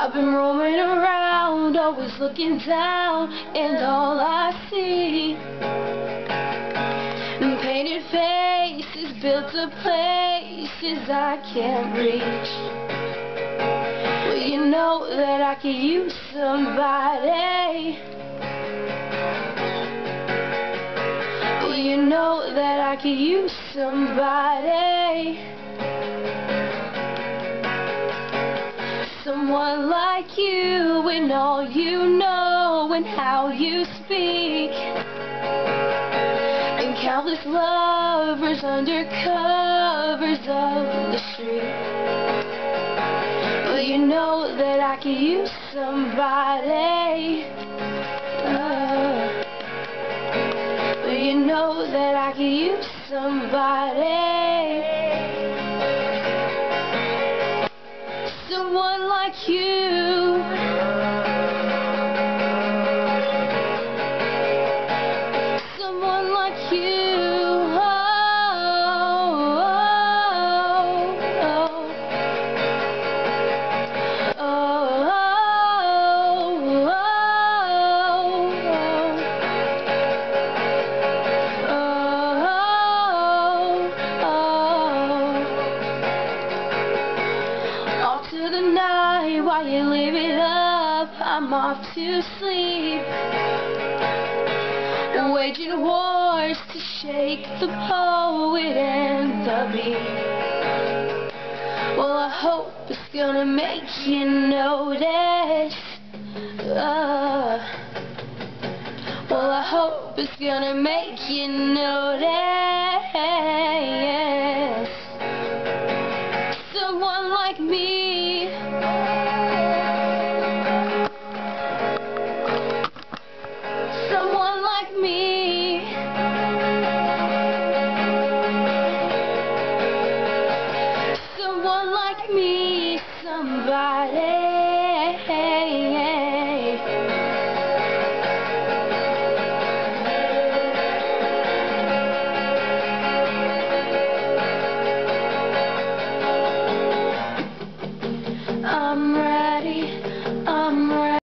I've been roaming around, always looking down, and all I see painted faces built to places I can't reach. Well, you know that I could use somebody. Well, you know that I could use somebody. Someone like you, and all you know, and how you speak, and countless lovers under covers of the street. Well, you know that I could use somebody. Well, you know that I could use somebody. Someone like you. Someone like you. The night while you live it up, I'm off to sleep, waging wars to shake the poet and the beat. Well, I hope it's gonna make you notice. Well, I hope it's gonna make you notice.